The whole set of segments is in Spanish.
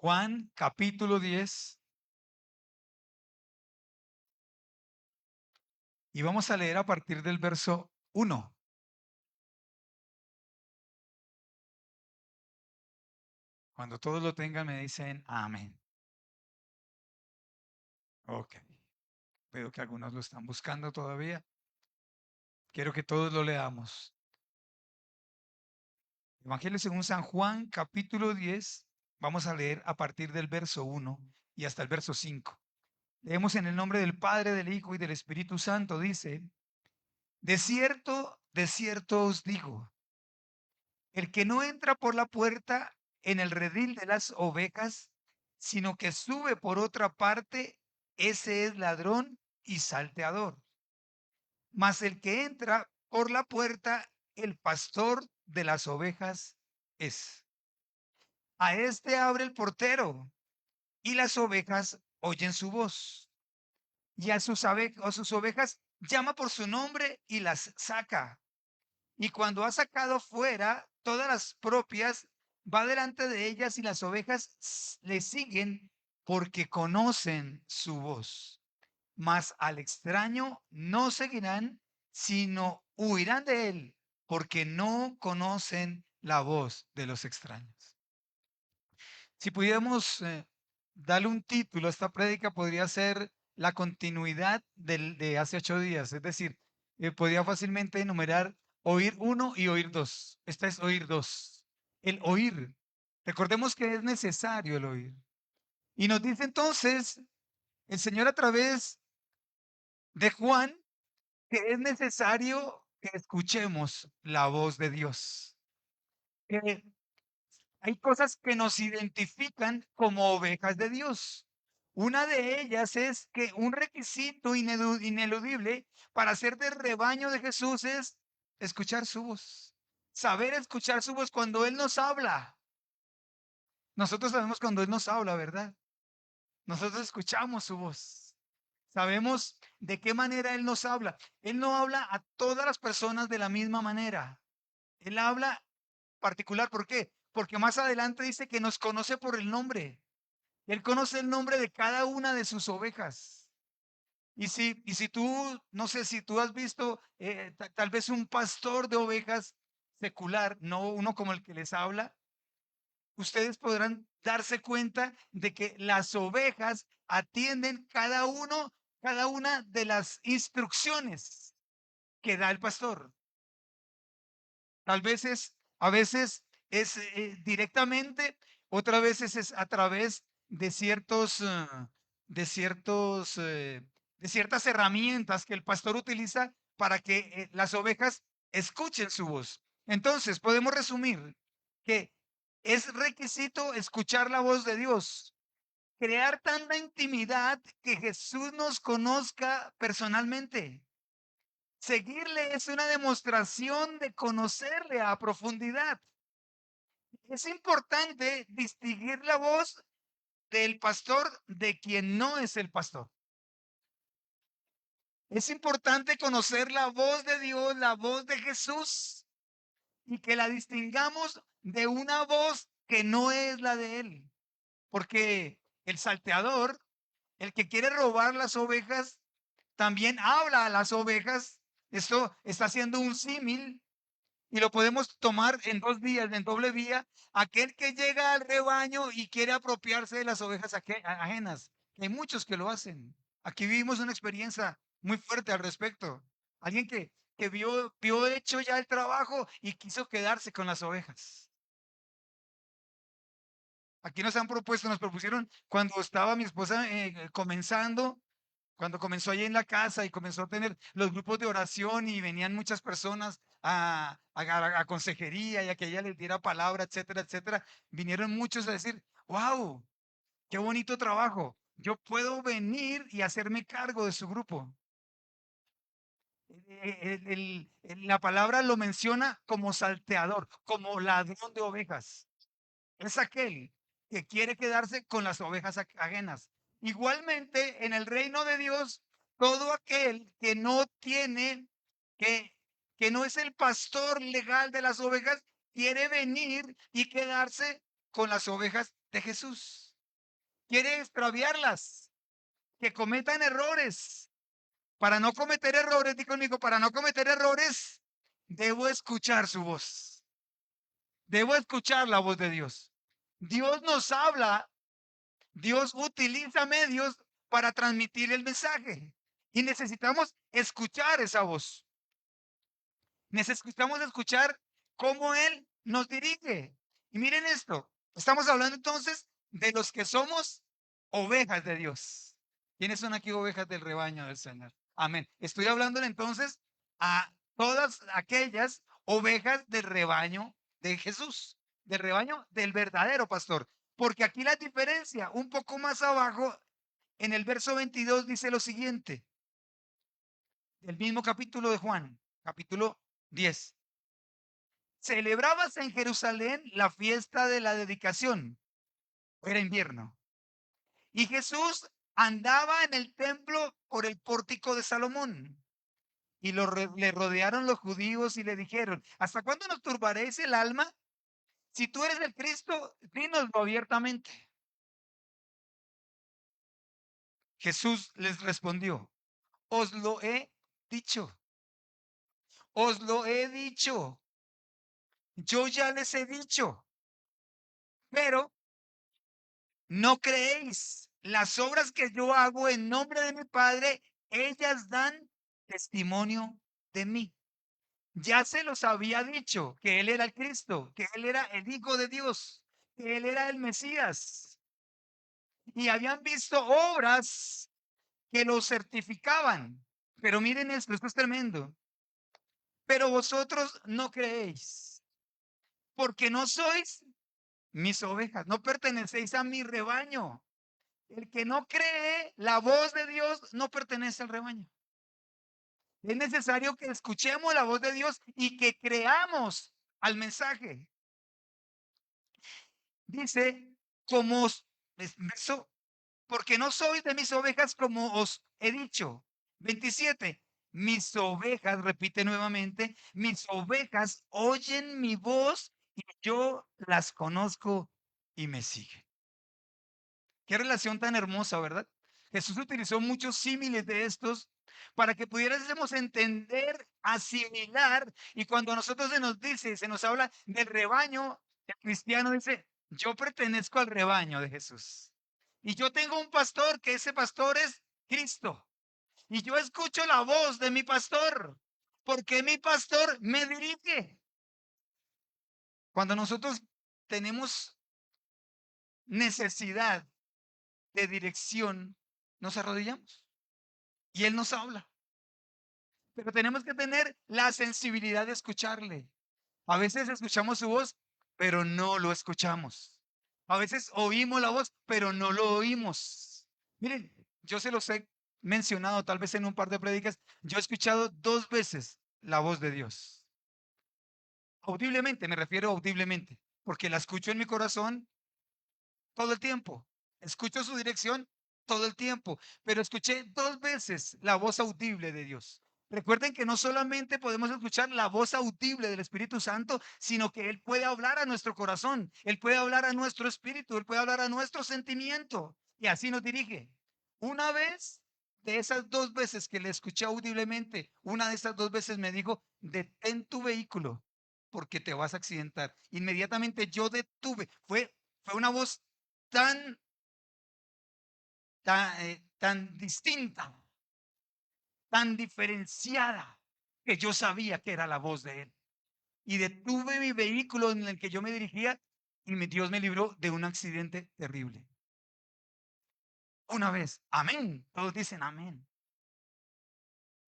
Juan capítulo 10 y vamos a leer a partir del verso 1. Cuando todos lo tengan me dicen amén. Ok. Veo que algunos lo están buscando todavía. Quiero que todos lo leamos. Evangelio según San Juan capítulo 10. Vamos a leer a partir del verso 1 y hasta el verso 5. Leemos en el nombre del Padre, del Hijo y del Espíritu Santo. Dice, de cierto os digo, el que no entra por la puerta en el redil de las ovejas, sino que sube por otra parte, ese es ladrón y salteador. Mas el que entra por la puerta, el pastor de las ovejas es. A este abre el portero y las ovejas oyen su voz. Y a sus ovejas llama por su nombre y las saca. Y cuando ha sacado fuera todas las propias, va delante de ellas y las ovejas le siguen porque conocen su voz. Mas al extraño no seguirán, sino huirán de él, porque no conocen la voz de los extraños. Si pudiéramos darle un título a esta prédica, podría ser la continuidad de hace 8 días. Es decir, podría fácilmente enumerar oír uno y oír dos. Esta es oír dos. El oír. Recordemos que es necesario el oír. Y nos dice entonces el Señor a través de Juan que es necesario que escuchemos la voz de Dios. Que hay cosas que nos identifican como ovejas de Dios. Una de ellas es que un requisito ineludible para ser del rebaño de Jesús es escuchar su voz. Saber escuchar su voz cuando Él nos habla. Nosotros sabemos cuando Él nos habla, ¿verdad? Nosotros escuchamos su voz. Sabemos de qué manera Él nos habla. Él no habla a todas las personas de la misma manera. Él habla particular. ¿Por qué? Porque más adelante dice que nos conoce por el nombre. Él conoce el nombre de cada una de sus ovejas. Y si tú, no sé si tú has visto tal vez un pastor de ovejas secular, no uno como el que les habla, ustedes podrán darse cuenta de que las ovejas atienden cada una de las instrucciones que da el pastor. A veces es directamente, otras veces es a través de de ciertos, de ciertas herramientas que el pastor utiliza para que las ovejas escuchen su voz. Entonces, podemos resumir que es requisito escuchar la voz de Dios, crear tanta intimidad que Jesús nos conozca personalmente. Seguirle es una demostración de conocerle a profundidad. Es importante distinguir la voz del pastor de quien no es el pastor. Es importante conocer la voz de Dios, la voz de Jesús, y que la distingamos de una voz que no es la de él. Porque el salteador, el que quiere robar las ovejas, también habla a las ovejas. Esto está haciendo un símil y lo podemos tomar en dos vías, en doble vía. Aquel que llega al rebaño y quiere apropiarse de las ovejas ajenas. Hay muchos que lo hacen. Aquí vivimos una experiencia muy fuerte al respecto. Alguien que vio hecho ya el trabajo y quiso quedarse con las ovejas. Aquí nos propusieron cuando estaba mi esposa comenzando, cuando comenzó allí en la casa y comenzó a tener los grupos de oración y venían muchas personas a consejería y a que ella les diera palabra, etcétera, etcétera, vinieron muchos a decir, wow, qué bonito trabajo. Yo puedo venir y hacerme cargo de su grupo. La palabra lo menciona como salteador, como ladrón de ovejas. Es aquel que quiere quedarse con las ovejas ajenas. Igualmente, en el reino de Dios, todo aquel que no tiene, que, que no es el pastor legal de las ovejas, quiere venir y quedarse con las ovejas de Jesús. quiere extraviarlas, que cometan errores. Para no cometer errores, di conmigo, para no cometer errores, debo escuchar su voz. Debo escuchar la voz de Dios. Dios nos habla, Dios utiliza medios para transmitir el mensaje y necesitamos escuchar esa voz. Necesitamos escuchar cómo Él nos dirige. Y miren esto, estamos hablando entonces de los que somos ovejas de Dios. ¿Quiénes son aquí ovejas del rebaño del Señor? Amén. Estoy hablando entonces a todas aquellas ovejas del rebaño de Jesús, del rebaño del verdadero pastor. Porque aquí la diferencia, un poco más abajo, en el verso 22 dice lo siguiente, del mismo capítulo de Juan, capítulo 10. Celebrabas en Jerusalén la fiesta de la dedicación. Era invierno. Y Jesús andaba en el templo por el pórtico de Salomón. Y le rodearon los judíos y le dijeron, ¿hasta cuándo nos turbaréis el alma? Si tú eres el Cristo, dínoslo abiertamente. Jesús les respondió, os lo he dicho, os lo he dicho, yo ya les he dicho, pero no creéis. Las obras que yo hago en nombre de mi Padre, ellas dan testimonio de mí. Ya se los había dicho que Él era el Cristo, que Él era el Hijo de Dios, que Él era el Mesías. Y habían visto obras que lo certificaban. Pero miren esto es tremendo. Pero vosotros no creéis, porque no sois mis ovejas, no pertenecéis a mi rebaño. El que no cree la voz de Dios no pertenece al rebaño. Es necesario que escuchemos la voz de Dios y que creamos al mensaje. Dice, como eso, porque no sois de mis ovejas como os he dicho. 27. Mis ovejas, repite nuevamente, mis ovejas oyen mi voz y yo las conozco y me siguen. Qué relación tan hermosa, ¿verdad? Jesús utilizó muchos símiles de estos para que pudiésemos entender, asimilar, y cuando a nosotros se nos dice, se nos habla del rebaño, el cristiano dice, yo pertenezco al rebaño de Jesús. Y yo tengo un pastor, que ese pastor es Cristo. Y yo escucho la voz de mi pastor, porque mi pastor me dirige. Cuando nosotros tenemos necesidad de dirección, nos arrodillamos y Él nos habla. Pero tenemos que tener la sensibilidad de escucharle. A veces escuchamos su voz, pero no lo escuchamos. A veces oímos la voz, pero no lo oímos. Miren, yo se los he mencionado tal vez en un par de prédicas. Yo he escuchado 2 veces la voz de Dios. Audiblemente, me refiero audiblemente, porque la escucho en mi corazón todo el tiempo. Escucho su dirección todo el tiempo, pero escuché 2 veces la voz audible de Dios. Recuerden que no solamente podemos escuchar la voz audible del Espíritu Santo, sino que Él puede hablar a nuestro corazón, Él puede hablar a nuestro espíritu, Él puede hablar a nuestro sentimiento y así nos dirige. Una vez de esas 2 veces que le escuché audiblemente, una de esas 2 veces me dijo, detén tu vehículo porque te vas a accidentar. Inmediatamente yo detuve. Fue una voz tan, tan distinta, tan diferenciada, que yo sabía que era la voz de Él. Y detuve mi vehículo en el que yo me dirigía y Dios me libró de un accidente terrible. Una vez, amén. Todos dicen amén.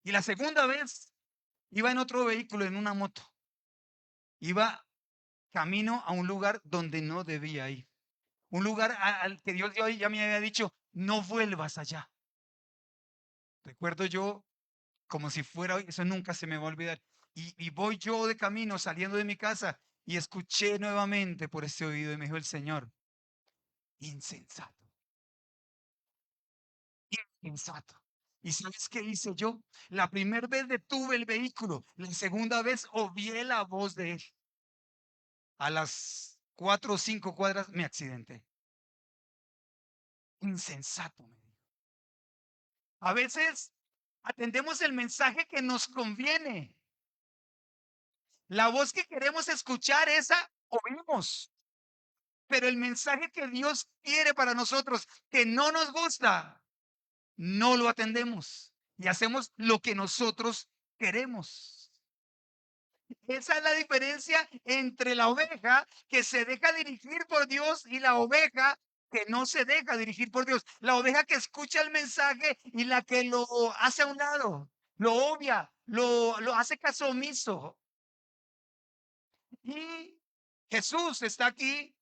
Y la segunda vez, iba en otro vehículo, en una moto. Iba camino a un lugar donde no debía ir. Un lugar al que Dios ya me había dicho, no vuelvas allá. Recuerdo yo como si fuera hoy, eso nunca se me va a olvidar. Y voy yo de camino saliendo de mi casa y escuché nuevamente por ese oído y me dijo el Señor, insensato, insensato. ¿Y sabes qué hice yo? La primera vez detuve el vehículo, la segunda vez obvié la voz de Él. A las 4 o 5 cuadras me accidenté. Insensato, me dijo. A veces atendemos el mensaje que nos conviene. La voz que queremos escuchar, esa oímos. Pero el mensaje que Dios quiere para nosotros, que no nos gusta, no lo atendemos y hacemos lo que nosotros queremos. Esa es la diferencia entre la oveja que se deja dirigir por Dios y la oveja que no se deja dirigir por Dios. La oveja que escucha el mensaje y la que lo hace a un lado, lo obvia, lo hace caso omiso. Y Jesús está aquí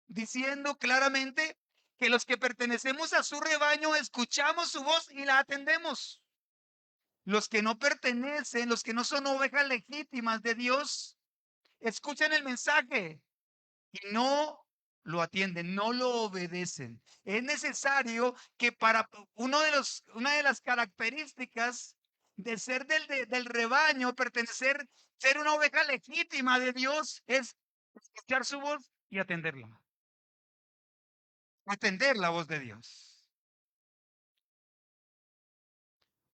diciendo claramente que los que pertenecemos a su rebaño escuchamos su voz y la atendemos. Los que no pertenecen, los que no son ovejas legítimas de Dios, escuchan el mensaje y no lo atienden, no lo obedecen. Es necesario que para una de las características de ser del rebaño, pertenecer, ser una oveja legítima de Dios, es escuchar su voz y atenderla. Atender la voz de Dios.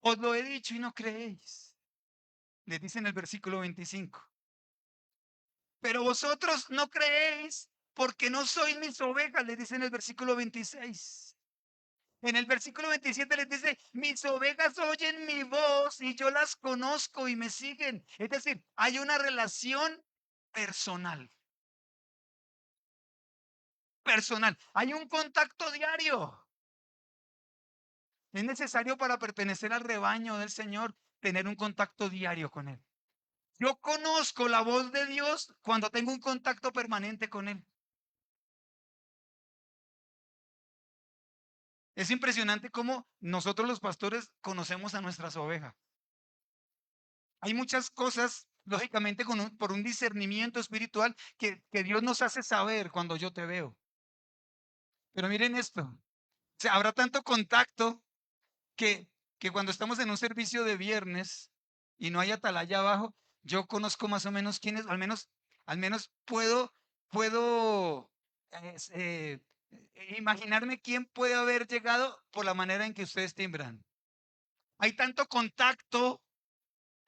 Os lo he dicho y no creéis. Le dice en el versículo 25. Pero vosotros no creéis porque no sois mis ovejas, le dice en el versículo 26. En el versículo 27 les dice, mis ovejas oyen mi voz y yo las conozco y me siguen. Es decir, hay una relación personal. Personal. Hay un contacto diario. Es necesario para pertenecer al rebaño del Señor tener un contacto diario con Él. Yo conozco la voz de Dios cuando tengo un contacto permanente con Él. Es impresionante cómo nosotros los pastores conocemos a nuestras ovejas. Hay muchas cosas, lógicamente, por un discernimiento espiritual que Dios nos hace saber cuando yo te veo. Pero miren esto, habrá tanto contacto que, que cuando estamos en un servicio de viernes y no hay atalaya abajo, yo conozco más o menos quién es, al menos puedo imaginarme quién puede haber llegado por la manera en que ustedes timbran. Hay tanto contacto,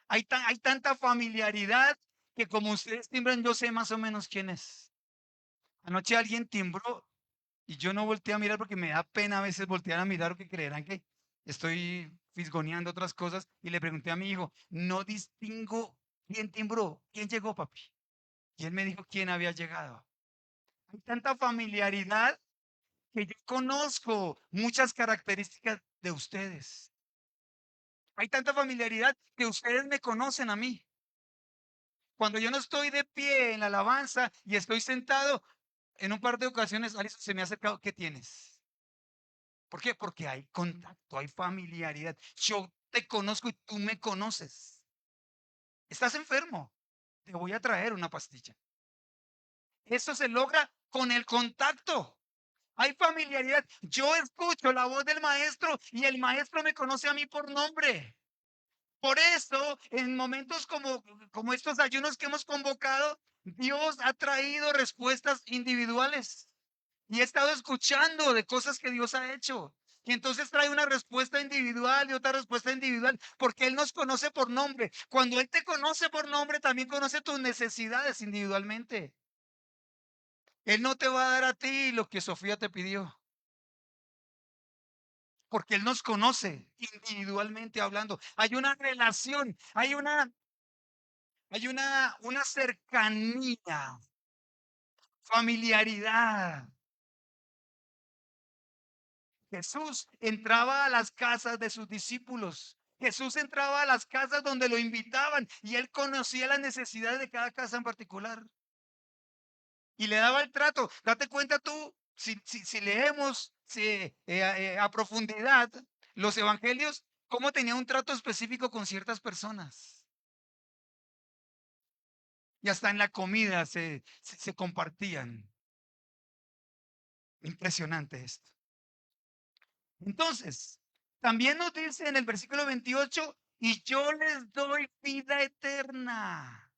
hay tanta familiaridad que como ustedes timbran, yo sé más o menos quién es. Anoche alguien timbró y yo no volteé a mirar porque me da pena a veces voltear a mirar porque creerán que estoy fisgoneando otras cosas. Y le pregunté a mi hijo, no distingo quién timbró, quién llegó, papi. Y él me dijo quién había llegado. Hay tanta familiaridad que yo conozco muchas características de ustedes. Hay tanta familiaridad que ustedes me conocen a mí. Cuando yo no estoy de pie en la alabanza y estoy sentado, en un par de ocasiones, Alison se me ha acercado, ¿qué tienes? ¿Por qué? Porque hay contacto, hay familiaridad. Yo te conozco y tú me conoces. Estás enfermo, te voy a traer una pastilla. Eso se logra con el contacto. Hay familiaridad. Yo escucho la voz del maestro y el maestro me conoce a mí por nombre. Por eso, en momentos como estos ayunos que hemos convocado, Dios ha traído respuestas individuales. Y he estado escuchando de cosas que Dios ha hecho. Y entonces trae una respuesta individual y otra respuesta individual, porque Él nos conoce por nombre. Cuando Él te conoce por nombre, también conoce tus necesidades individualmente. Él no te va a dar a ti lo que Sofía te pidió, porque Él nos conoce individualmente hablando. Hay una relación, una cercanía, familiaridad. Jesús entraba a las casas de sus discípulos. Jesús entraba a las casas donde lo invitaban y él conocía las necesidades de cada casa en particular y le daba el trato. Date cuenta tú, si leemos a profundidad los evangelios, cómo tenía un trato específico con ciertas personas. Y hasta en la comida se compartían. Impresionante esto. Entonces, también nos dice en el versículo 28, y yo les doy vida eterna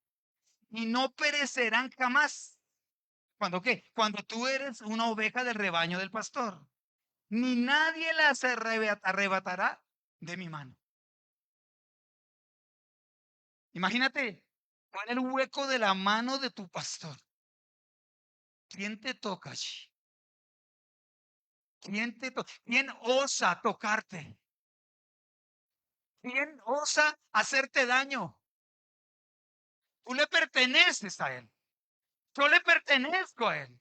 y no perecerán jamás. ¿Cuándo qué? Cuando tú eres una oveja del rebaño del pastor. ni nadie las arrebatará de mi mano. Imagínate, pon el hueco de la mano de tu pastor. ¿Quién te toca allí? ¿Quién osa tocarte? ¿Quién osa hacerte daño? Tú le perteneces a él. Yo le pertenezco a él.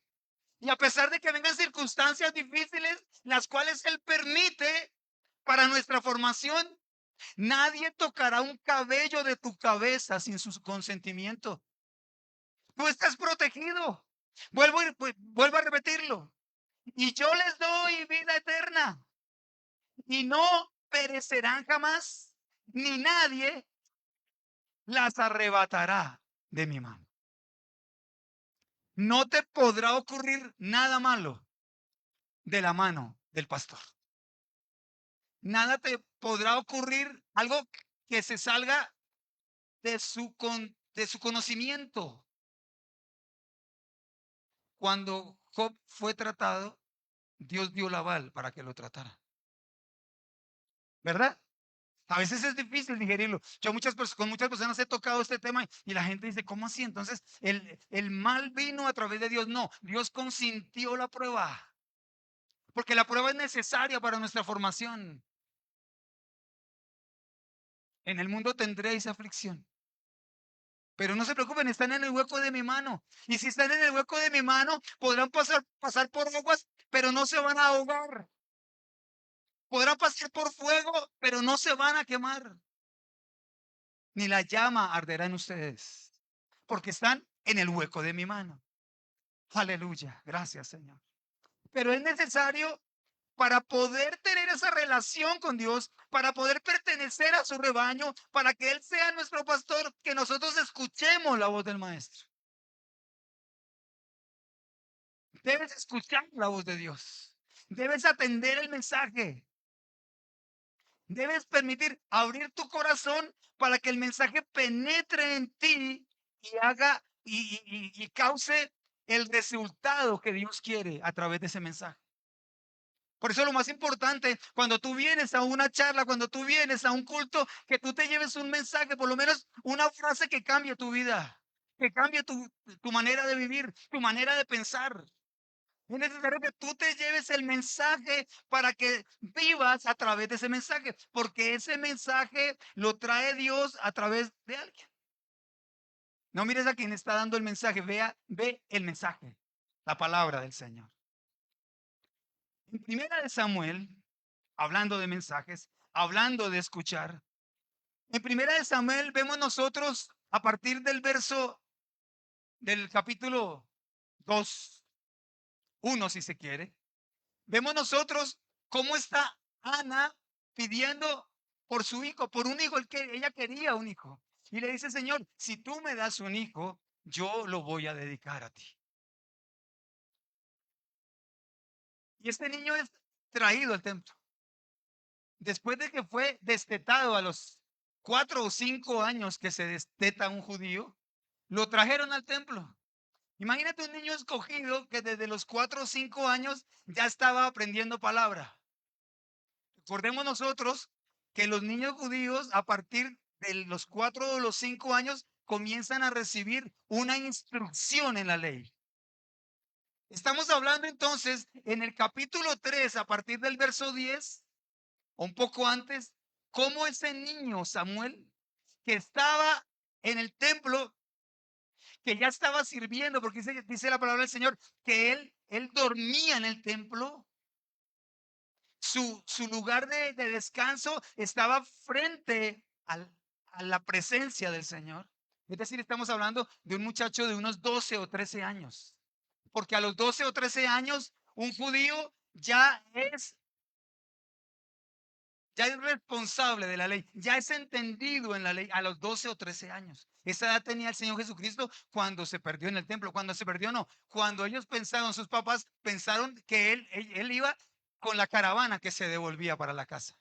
Y a pesar de que vengan circunstancias difíciles, las cuales él permite para nuestra formación, nadie tocará un cabello de tu cabeza sin su consentimiento. Tú estás protegido. Vuelvo a repetirlo. Y yo les doy vida eterna y no perecerán jamás, ni nadie las arrebatará de mi mano. No te podrá ocurrir nada malo de la mano del pastor. Nada te podrá ocurrir algo que se salga de su conocimiento. Cuando Job fue tratado, Dios dio la aval para que lo tratara. ¿Verdad? A veces es difícil digerirlo. Con muchas personas he tocado este tema y la gente dice, ¿cómo así? Entonces, el mal vino a través de Dios. No, Dios consintió la prueba, porque la prueba es necesaria para nuestra formación. En el mundo tendréis aflicción, pero no se preocupen, están en el hueco de mi mano. Y si están en el hueco de mi mano, podrán pasar por aguas, pero no se van a ahogar. Podrán pasar por fuego, pero no se van a quemar. Ni la llama arderá en ustedes, porque están en el hueco de mi mano. Aleluya, gracias Señor. Pero es necesario para poder tener esa relación con Dios, para poder pertenecer a su rebaño, para que Él sea nuestro pastor, que nosotros escuchemos la voz del Maestro. Debes escuchar la voz de Dios. Debes atender el mensaje. Debes permitir abrir tu corazón para que el mensaje penetre en ti y haga y cause el resultado que Dios quiere a través de ese mensaje. Por eso lo más importante, cuando tú vienes a una charla, cuando tú vienes a un culto, que tú te lleves un mensaje, por lo menos una frase que cambie tu vida, que cambie tu manera de vivir, tu manera de pensar. Es necesario que tú te lleves el mensaje para que vivas a través de ese mensaje, porque ese mensaje lo trae Dios a través de alguien. No mires a quien está dando el mensaje, ve el mensaje, la palabra del Señor. En primera de Samuel, hablando de mensajes, hablando de escuchar, en primera de Samuel vemos nosotros a partir del verso del capítulo 2, 1 si se quiere, vemos nosotros cómo está Ana pidiendo por su hijo, por un hijo, ella quería un hijo. Y le dice, Señor, si tú me das un hijo, yo lo voy a dedicar a ti. Y este niño es traído al templo. Después de que fue destetado a los 4 o 5 años que se desteta un judío, lo trajeron al templo. Imagínate un niño escogido que desde los 4 o 5 años ya estaba aprendiendo palabra. Recordemos nosotros que los niños judíos a partir de los 4 o los 5 años comienzan a recibir una instrucción en la ley. Estamos hablando entonces en el capítulo 3 a partir del verso 10 o un poco antes, cómo ese niño Samuel que estaba en el templo, que ya estaba sirviendo, porque dice la palabra del Señor, que él dormía en el templo. Su lugar de descanso estaba frente a la presencia del Señor. Es decir, estamos hablando de un muchacho de unos 12 o 13 años. Porque a los 12 o 13 años, un judío ya es responsable de la ley, ya es entendido en la ley a los 12 o 13 años. Esa edad tenía el Señor Jesucristo cuando se perdió en el templo. Cuando se perdió, no. Cuando ellos pensaron, sus papás pensaron que él iba con la caravana que se devolvía para la casa.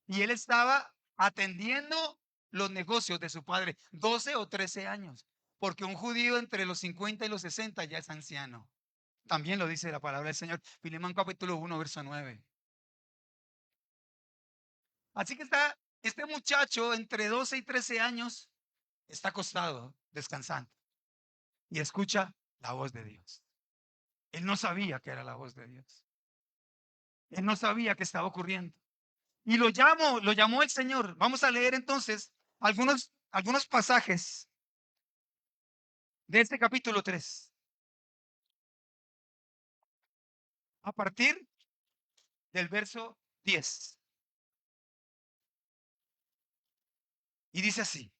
Y él estaba atendiendo los negocios de su padre, 12 o 13 años. Porque un judío entre los 50 y los 60 ya es anciano. También lo dice la palabra del Señor. Filemón capítulo 1, verso 9. Así que está este muchacho entre 12 y 13 años, está acostado, descansando, y escucha la voz de Dios. Él no sabía que era la voz de Dios. Él no sabía qué estaba ocurriendo. Y lo llamó el Señor. Vamos a leer entonces algunos pasajes de este capítulo 3 a partir del verso 10. Y dice así,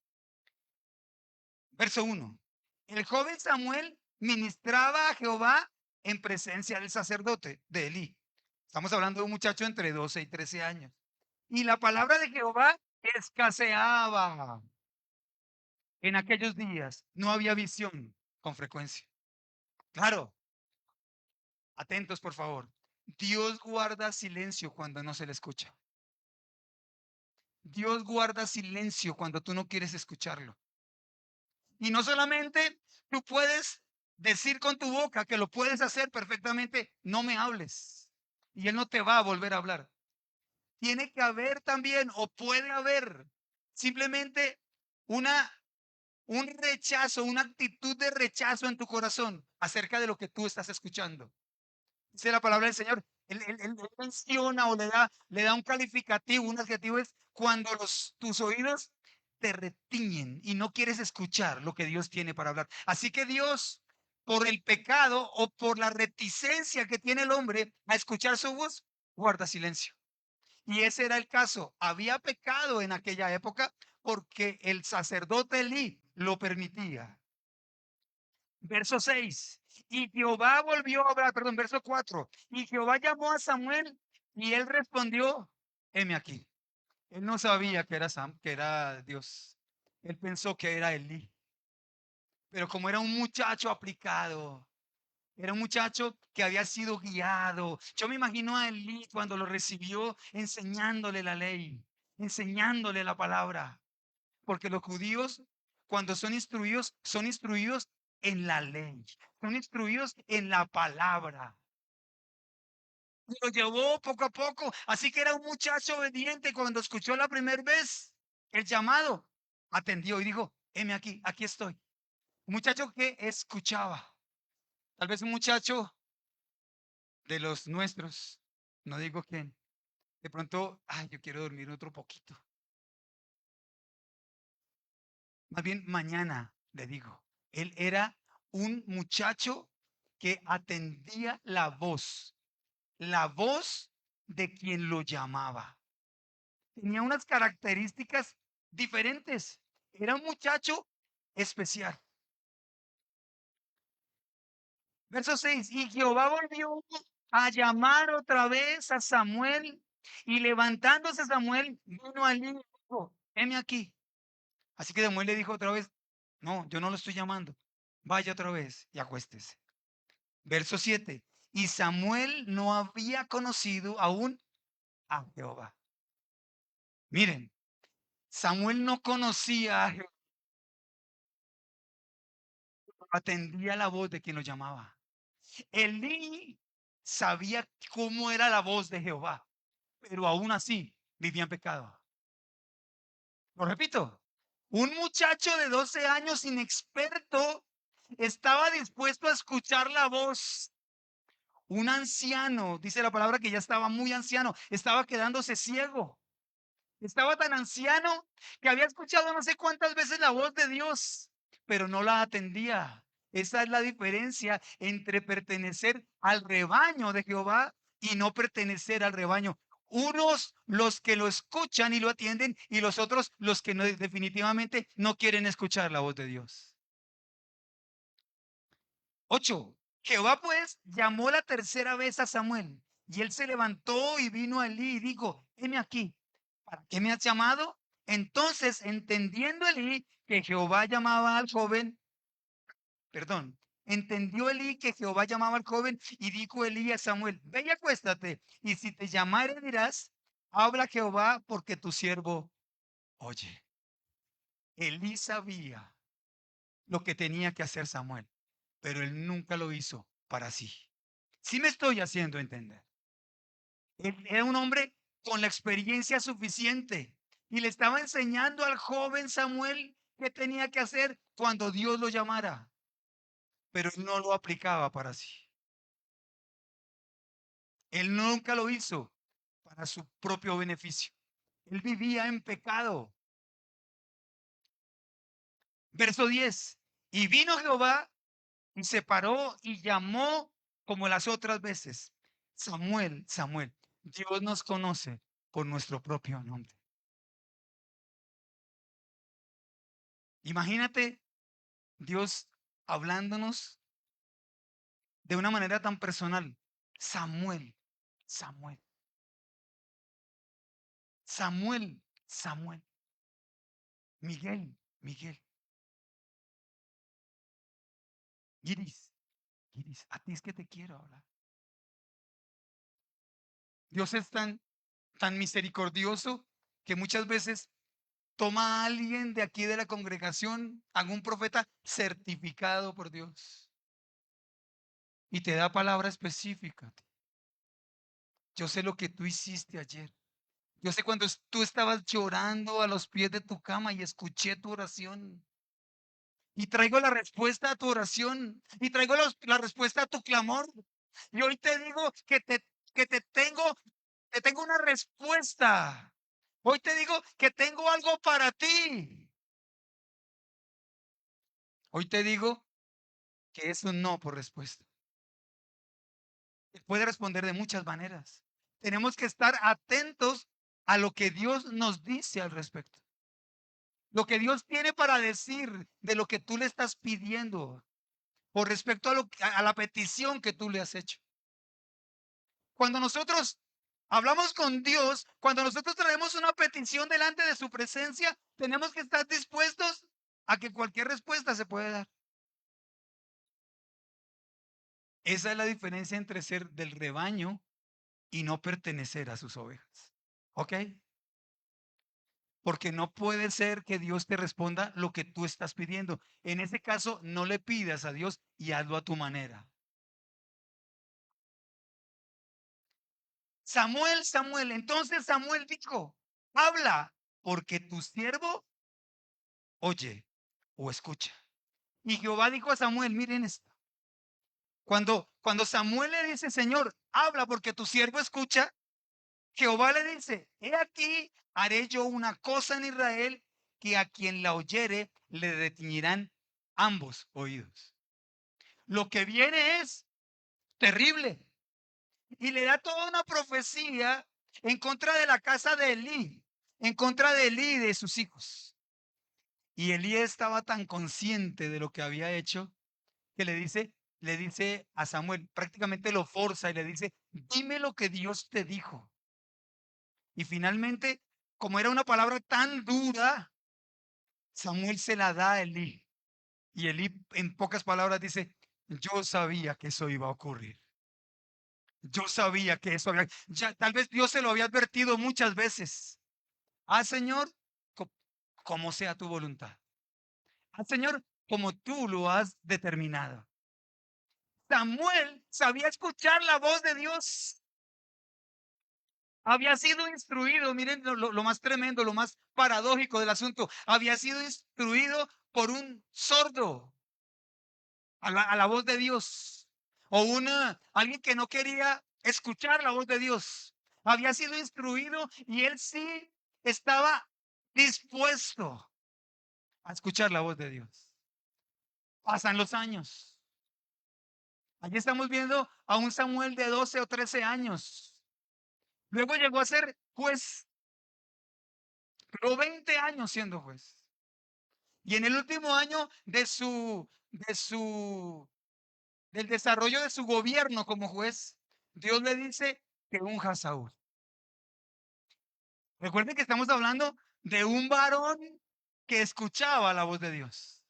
verso 1. El joven Samuel ministraba a Jehová en presencia del sacerdote de Elí. Estamos hablando de un muchacho entre 12 y 13 años. Y la palabra de Jehová escaseaba. En aquellos días no había visión con frecuencia. Claro, atentos por favor. Dios guarda silencio cuando no se le escucha. Dios guarda silencio cuando tú no quieres escucharlo. Y no solamente tú puedes decir con tu boca que lo puedes hacer perfectamente, no me hables. Y Él no te va a volver a hablar. Tiene que haber también, o puede haber, simplemente una, un rechazo, una actitud de rechazo en tu corazón acerca de lo que tú estás escuchando. Dice la palabra del Señor. Él menciona o le da un calificativo, un adjetivo es cuando tus oídos te retiñen y no quieres escuchar lo que Dios tiene para hablar. Así que Dios, por el pecado o por la reticencia que tiene el hombre a escuchar su voz, guarda silencio. Y ese era el caso. Había pecado en aquella época porque el sacerdote Elí lo permitía. Verso 6. Y Jehová volvió a hablar, perdón, verso 4. Y Jehová llamó a Samuel y él respondió, heme aquí. Él no sabía que era que era Dios. Él pensó que era Elí. Pero como era un muchacho aplicado, era un muchacho que había sido guiado. Yo me imagino a Elí cuando lo recibió enseñándole la ley, enseñándole la palabra. Porque los judíos, cuando son instruidos en la ley, son instruidos en la palabra. Y lo llevó poco a poco. Así que era un muchacho obediente. Cuando escuchó la primera vez el llamado, atendió y dijo, heme aquí, aquí estoy. Un muchacho que escuchaba. Tal vez un muchacho de los nuestros, no digo quién, de pronto, ay, yo quiero dormir otro poquito. Más bien mañana, le digo. Él era un muchacho que atendía la voz de quien lo llamaba. Tenía unas características diferentes. Era un muchacho especial. Verso 6. Y Jehová volvió a llamar otra vez a Samuel. Y levantándose Samuel, vino al niño y dijo, heme aquí. Así que Samuel le dijo otra vez, no, yo no lo estoy llamando. Vaya otra vez y acuéstese. Verso 7. Y Samuel no había conocido aún a Jehová. Miren, Samuel no conocía a Jehová, atendía la voz de quien lo llamaba. Elí sabía cómo era la voz de Jehová, pero aún así vivía en pecado. Lo repito, un muchacho de 12 años inexperto estaba dispuesto a escuchar la voz. Un anciano, dice la palabra que ya estaba muy anciano, estaba quedándose ciego. Estaba tan anciano que había escuchado no sé cuántas veces la voz de Dios, pero no la atendía. Esa es la diferencia entre pertenecer al rebaño de Jehová y no pertenecer al rebaño. Unos los que lo escuchan y lo atienden y los otros los que definitivamente no quieren escuchar la voz de Dios. 8. Jehová pues llamó la tercera vez a Samuel y él se levantó y vino a Elí y dijo, heme aquí, ¿para qué me has llamado? Entonces, entendiendo Elí que Jehová llamaba al joven, perdón, entendió Elí que Jehová llamaba al joven y dijo Elí a Samuel, ve y acuéstate y si te llamare dirás, habla Jehová porque tu siervo oye. Elí sabía lo que tenía que hacer Samuel, pero él nunca lo hizo para sí. Sí me estoy haciendo entender. Él era un hombre con la experiencia suficiente y le estaba enseñando al joven Samuel qué tenía que hacer cuando Dios lo llamara, pero él no lo aplicaba para sí. Él nunca lo hizo para su propio beneficio. Él vivía en pecado. Verso 10. Y vino Jehová y se paró y llamó como las otras veces: Samuel, Samuel. Dios nos conoce por nuestro propio nombre. Imagínate Dios hablándonos de una manera tan personal. Samuel, Samuel, Samuel, Samuel, Miguel, Miguel, Iris, Iris, a ti es que te quiero hablar. Dios es tan misericordioso que muchas veces toma a alguien de aquí de la congregación, algún profeta certificado por Dios, y te da palabra específica. Yo sé lo que tú hiciste ayer. Yo sé cuando tú estabas llorando a los pies de tu cama y escuché tu oración. Y traigo la respuesta a tu oración. Y traigo la respuesta a tu clamor. Y hoy te digo que te tengo una respuesta. Hoy te digo que tengo algo para ti. Hoy te digo que es un no por respuesta. Puede responder de muchas maneras. Tenemos que estar atentos a lo que Dios nos dice al respecto. Lo que Dios tiene para decir de lo que tú le estás pidiendo con respecto a la petición que tú le has hecho. Cuando nosotros hablamos con Dios, cuando nosotros traemos una petición delante de su presencia, tenemos que estar dispuestos a que cualquier respuesta se puede dar. Esa es la diferencia entre ser del rebaño y no pertenecer a sus ovejas. ¿Ok? Porque no puede ser que Dios te responda lo que tú estás pidiendo. En ese caso, no le pidas a Dios y hazlo a tu manera. Samuel, Samuel. Entonces Samuel dijo: habla, porque tu siervo oye o escucha. Y Jehová dijo a Samuel: miren esto. Cuando Samuel le dice: Señor, habla porque tu siervo escucha, Jehová le dice: he aquí, haré yo una cosa en Israel, que a quien la oyere le retiñirán ambos oídos. Lo que viene es terrible. Y le da toda una profecía en contra de la casa de Elí, en contra de Elí y de sus hijos. Y Elí estaba tan consciente de lo que había hecho que le dice a Samuel, prácticamente lo forza y le dice: dime lo que Dios te dijo. Y finalmente, como era una palabra tan dura, Samuel se la da a Elí. Y Elí, en pocas palabras, dice: yo sabía que eso iba a ocurrir. Yo sabía que eso había, ya, tal vez Dios se lo había advertido muchas veces. Ah, Señor, co- como sea tu voluntad. Ah, Señor, como tú lo has determinado. Samuel sabía escuchar la voz de Dios. Había sido instruido, miren lo más tremendo, lo más paradójico del asunto. Había sido instruido por un sordo a la voz de Dios. O alguien que no quería escuchar la voz de Dios. Había sido instruido y él sí estaba dispuesto a escuchar la voz de Dios. Pasan los años. Allí estamos viendo a un Samuel de 12 o 13 años. Luego llegó a ser juez, duró 20 años siendo juez. Y en el último año del desarrollo de su gobierno como juez, Dios le dice que unja a Saúl. Recuerden que estamos hablando de un varón que escuchaba la voz de Dios.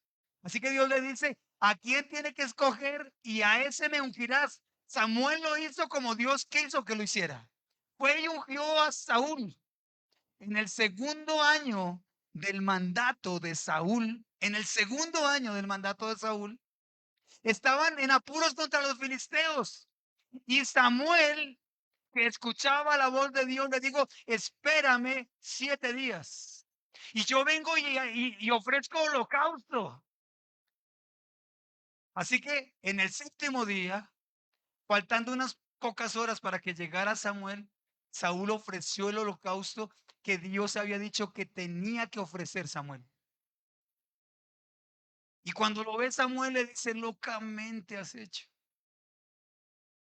Así que Dios le dice: ¿a quién tiene que escoger? Y a ese me ungirás. Samuel lo hizo como Dios quiso que lo hiciera. Fue y ungió a Saúl. En el segundo año del mandato de Saúl, en el segundo año del mandato de Saúl, estaban en apuros contra los filisteos. Y Samuel que escuchaba la voz de Dios, le digo, espérame 7 días. Y yo vengo y ofrezco holocausto. Así que en el séptimo día, faltando unas pocas horas para que llegara Samuel, Saúl ofreció el holocausto que Dios había dicho que tenía que ofrecer Samuel. Y cuando lo ve Samuel le dice, locamente has hecho.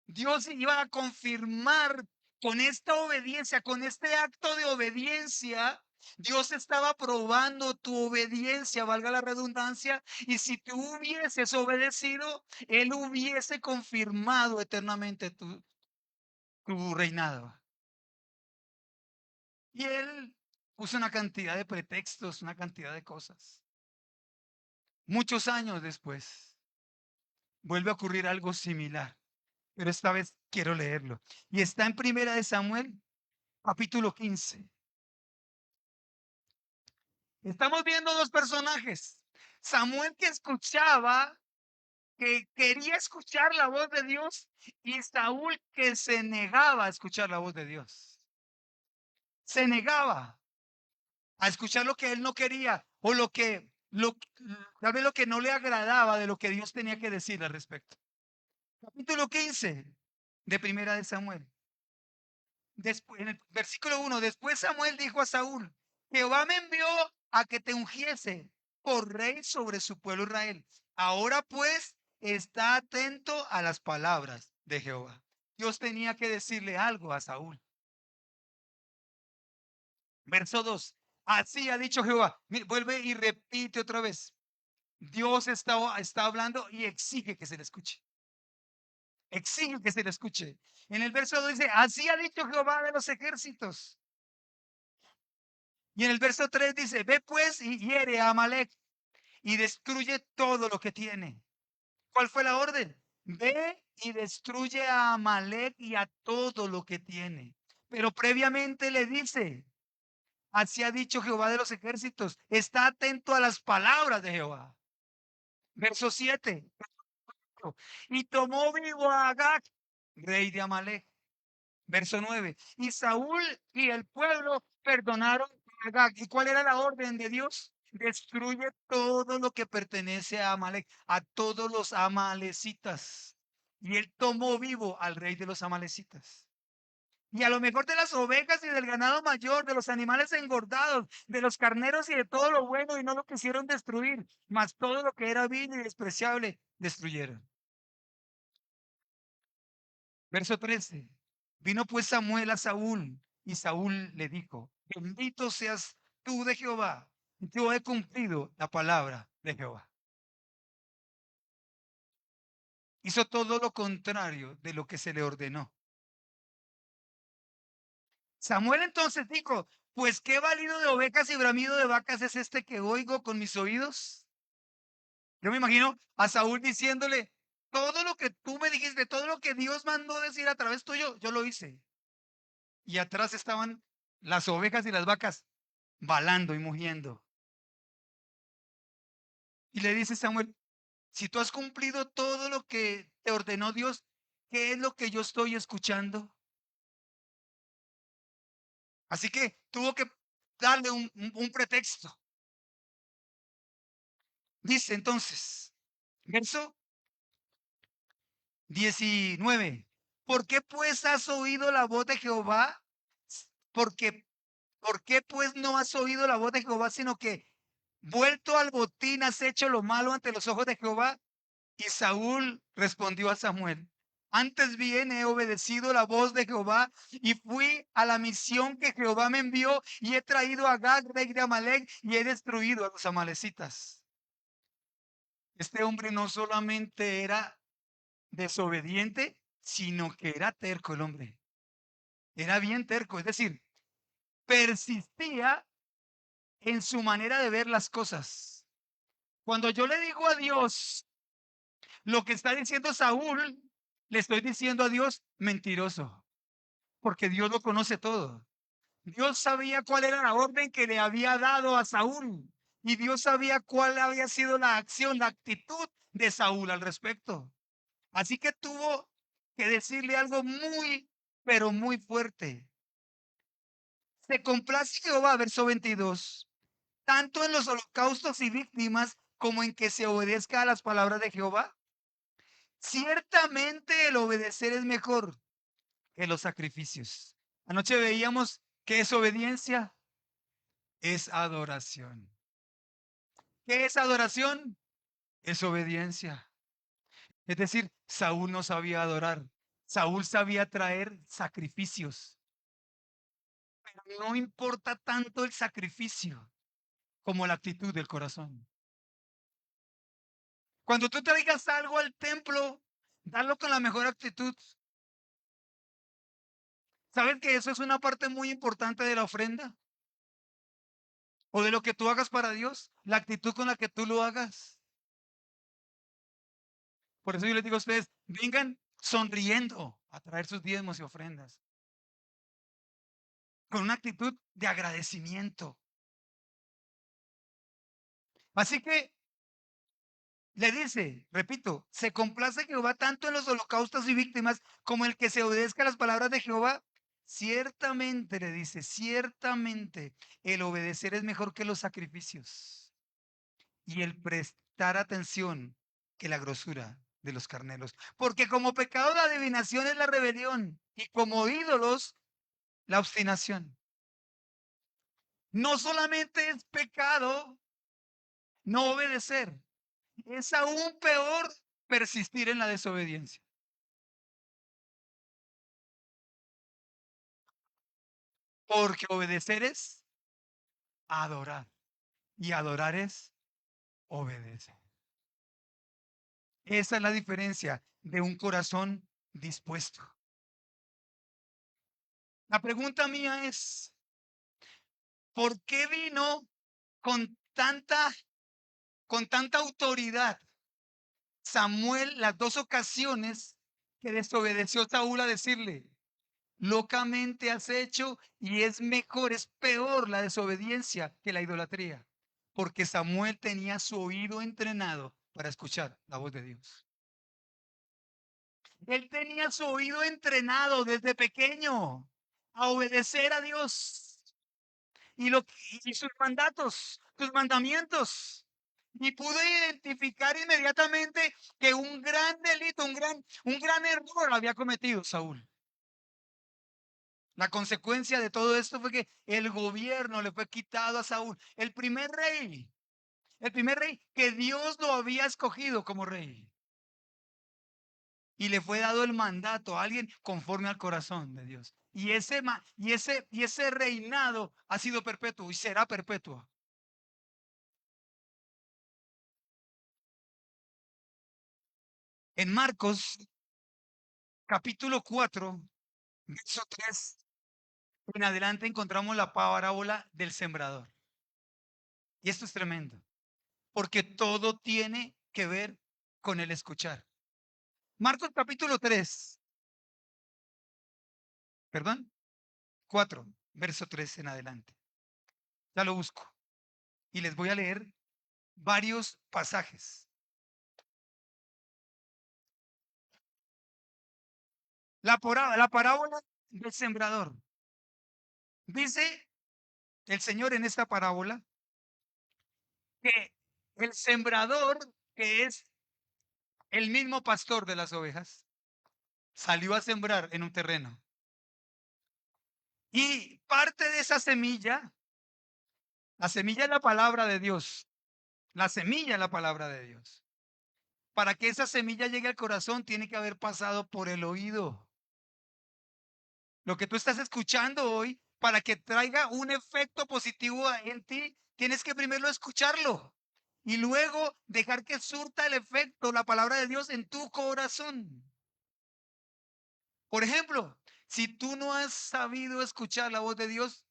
Dios iba a confirmar con esta obediencia, con este acto de obediencia. Dios estaba probando tu obediencia, valga la redundancia, y si tú hubieses obedecido, Él hubiese confirmado eternamente tu reinado. Y Él puso una cantidad de pretextos, una cantidad de cosas. Muchos años después, vuelve a ocurrir algo similar, pero esta vez quiero leerlo. Y está en Primera de Samuel, capítulo 15. Estamos viendo dos personajes. Samuel que escuchaba, que quería escuchar la voz de Dios, y Saúl que se negaba a escuchar la voz de Dios. Se negaba a escuchar lo que él no quería o tal vez lo que no le agradaba de lo que Dios tenía que decir al respecto. Capítulo 15 de Primera de Samuel. Después, en el versículo 1, después Samuel dijo a Saúl, Jehová me envió a que te ungiese por rey sobre su pueblo Israel. Ahora pues está atento a las palabras de Jehová. Dios tenía que decirle algo a Saúl. Verso 2, así ha dicho Jehová. Vuelve y repite otra vez. Dios está hablando y exige que se le escuche. Exige que se le escuche. En el verso 2 dice, así ha dicho Jehová de los ejércitos. Y en el verso 3 dice, ve pues y hiere a Amalek y destruye todo lo que tiene. ¿Cuál fue la orden? Ve y destruye a Amalek y a todo lo que tiene. Pero previamente le dice, así ha dicho Jehová de los ejércitos, está atento a las palabras de Jehová. Verso 7. Y tomó vivo a Agag, rey de Amalek. Verso 9. Y Saúl y el pueblo perdonaron a Agag. ¿Y cuál era la orden de Dios? Destruye todo lo que pertenece a Amalek, a todos los amalecitas. Y él tomó vivo al rey de los amalecitas. Y a lo mejor de las ovejas y del ganado mayor, de los animales engordados, de los carneros y de todo lo bueno, y no lo quisieron destruir, mas todo lo que era vil y despreciable destruyeron. Verso 13. Vino pues Samuel a Saúl y Saúl le dijo, bendito seas tú de Jehová, yo he cumplido la palabra de Jehová. Hizo todo lo contrario de lo que se le ordenó. Samuel entonces dijo, pues qué balido de ovejas y bramido de vacas es este que oigo con mis oídos. Yo me imagino a Saúl diciéndole, todo lo que tú me dijiste, todo lo que Dios mandó decir a través tuyo, yo lo hice. Y atrás estaban las ovejas y las vacas balando y mugiendo. Y le dice Samuel, si tú has cumplido todo lo que te ordenó Dios, ¿qué es lo que yo estoy escuchando? Así que tuvo que darle un pretexto. Dice entonces, verso 19, ¿por qué pues has oído la voz de Jehová? Porque, ¿por qué pues no has oído la voz de Jehová, sino que vuelto al botín has hecho lo malo ante los ojos de Jehová? Y Saúl respondió a Samuel, antes bien he obedecido la voz de Jehová y fui a la misión que Jehová me envió y he traído a Agag, rey de Amalek, y he destruido a los amalecitas. Este hombre no solamente era desobediente, sino que era terco el hombre. Era bien terco, es decir, persistía en su manera de ver las cosas. Cuando yo le digo a Dios lo que está diciendo Saúl, le estoy diciendo a Dios mentiroso, porque Dios lo conoce todo. Dios sabía cuál era la orden que le había dado a Saúl y Dios sabía cuál había sido la acción, la actitud de Saúl al respecto. Así que tuvo que decirle algo muy pero muy fuerte. Se complace Jehová, verso 22, tanto en los holocaustos y víctimas como en que se obedezca a las palabras de Jehová. Ciertamente el obedecer es mejor que los sacrificios. Anoche veíamos que es obediencia, es adoración. ¿Qué es adoración? Es obediencia. Es decir, Saúl no sabía adorar. Saúl sabía traer sacrificios. Pero no importa tanto el sacrificio como la actitud del corazón. Cuando tú traigas algo al templo, dalo con la mejor actitud. ¿Sabes que eso es una parte muy importante de la ofrenda? O de lo que tú hagas para Dios, la actitud con la que tú lo hagas. Por eso yo les digo a ustedes, vengan sonriendo a traer sus diezmos y ofrendas, con una actitud de agradecimiento. Así que le dice, repito, se complace Jehová tanto en los holocaustos y víctimas como el que se obedezca a las palabras de Jehová. Ciertamente, le dice, ciertamente el obedecer es mejor que los sacrificios y el prestar atención que la grosura de los carneros. Porque como pecado la adivinación es la rebelión y como ídolos la obstinación. No solamente es pecado no obedecer, es aún peor persistir en la desobediencia. Porque obedecer es adorar y adorar es obedecer. Esa es la diferencia de un corazón dispuesto. La pregunta mía es, ¿por qué vino con tanta autoridad Samuel las dos ocasiones que desobedeció Saúl a decirle, locamente has hecho y es mejor, es peor la desobediencia que la idolatría? Porque Samuel tenía su oído entrenado para escuchar la voz de Dios. Él tenía su oído entrenado desde pequeño a obedecer a Dios y, y sus mandatos, sus mandamientos. Y pudo identificar inmediatamente que un gran delito, un gran error había cometido Saúl. La consecuencia de todo esto fue que el gobierno le fue quitado a Saúl, el primer rey que Dios lo había escogido como rey. Y le fue dado el mandato a alguien conforme al corazón de Dios. Y ese reinado ha sido perpetuo y será perpetuo. En Marcos capítulo 4, verso 3 en adelante encontramos la parábola del sembrador. Y esto es tremendo, porque todo tiene que ver con el escuchar. Marcos capítulo 3, perdón, 4, verso 3 en adelante. Ya lo busco. Y les voy a leer varios pasajes. La parábola del sembrador. Dice el Señor en esta parábola que el sembrador, que es el mismo pastor de las ovejas, salió a sembrar en un terreno. Y parte de esa semilla, la semilla es la palabra de Dios. La semilla es la palabra de Dios. Para que esa semilla llegue al corazón, tiene que haber pasado por el oído. Lo que tú estás escuchando hoy, para que traiga un efecto positivo en ti, tienes que primero escucharlo y luego dejar que surta el efecto, la palabra de Dios en tu corazón. Por ejemplo, si tú no has sabido escuchar la voz de Dios,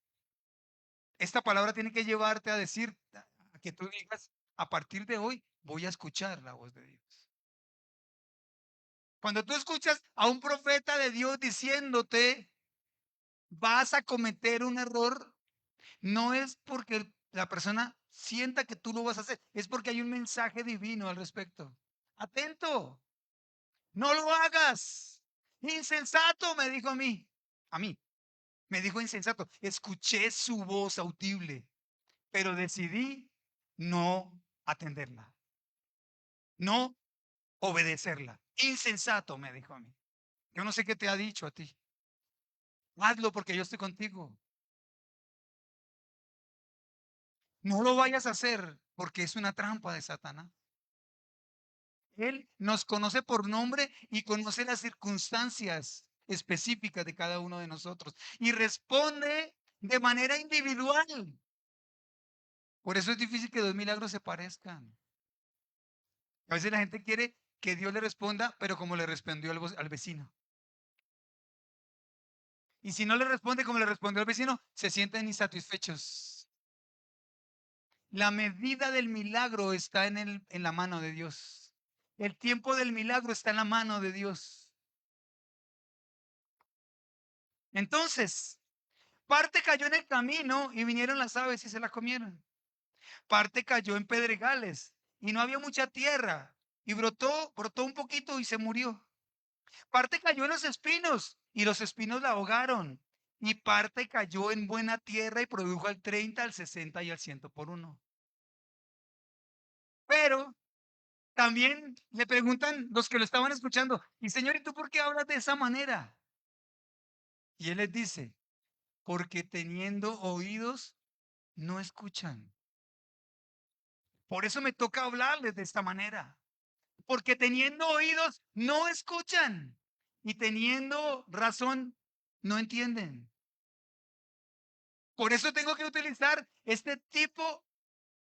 esta palabra tiene que llevarte a decir, a que tú digas, a partir de hoy voy a escuchar la voz de Dios. Cuando tú escuchas a un profeta de Dios diciéndote, vas a cometer un error, no es porque la persona sienta que tú lo vas a hacer, es porque hay un mensaje divino al respecto. Atento, no lo hagas. Insensato, me dijo a mí. a mí. Me dijo insensato. Escuché su voz audible, pero decidí no atenderla, no obedecerla. Insensato, me dijo a mí. Yo no sé qué te ha dicho a ti. Hazlo porque yo estoy contigo. No lo vayas a hacer porque es una trampa de Satanás. Él nos conoce por nombre y conoce las circunstancias específicas de cada uno de nosotros y responde de manera individual. Por eso es difícil que dos milagros se parezcan. A veces la gente quiere que Dios le responda, pero como le respondió al vecino. Y si no le responde como le respondió al vecino, se sienten insatisfechos. La medida del milagro está en la mano de Dios. El tiempo del milagro está en la mano de Dios. Entonces, parte cayó en el camino y vinieron las aves y se la comieron. Parte cayó en pedregales y no había mucha tierra y brotó un poquito y se murió. Parte cayó en los espinos y los espinos la ahogaron. Y parte cayó en buena tierra y produjo al 30, al 60 y al 100 por uno. Pero también le preguntan los que lo estaban escuchando, y Señor, ¿y tú por qué hablas de esa manera? Y él les dice, porque teniendo oídos, no escuchan. Por eso me toca hablarles de esta manera. Porque teniendo oídos, no escuchan. Y teniendo razón, no entienden. Por eso tengo que utilizar este tipo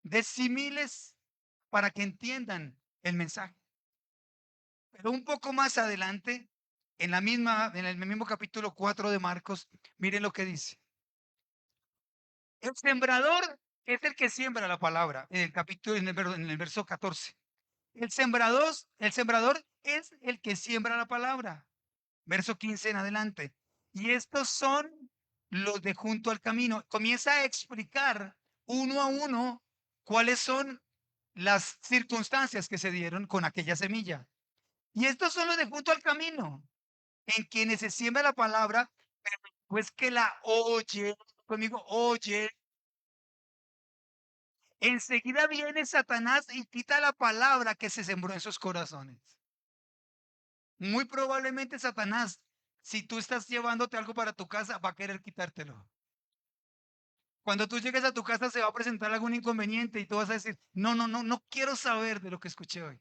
de símiles para que entiendan el mensaje. Pero un poco más adelante, en el mismo capítulo 4 de Marcos, miren lo que dice. El sembrador es el que siembra la palabra, en el capítulo, en el verso 14. El sembrador es el que siembra la palabra. Verso 15 en adelante. Y estos son los de junto al camino. Comienza a explicar uno a uno cuáles son las circunstancias que se dieron con aquella semilla. Y estos son los de junto al camino, en quienes se siembra la palabra, pero pues que la oye, conmigo, oye, enseguida viene Satanás y quita la palabra que se sembró en sus corazones. Muy probablemente Satanás, si tú estás llevándote algo para tu casa, va a querer quitártelo. Cuando tú llegues a tu casa se va a presentar algún inconveniente y tú vas a decir, no, no, no, no quiero saber de lo que escuché hoy.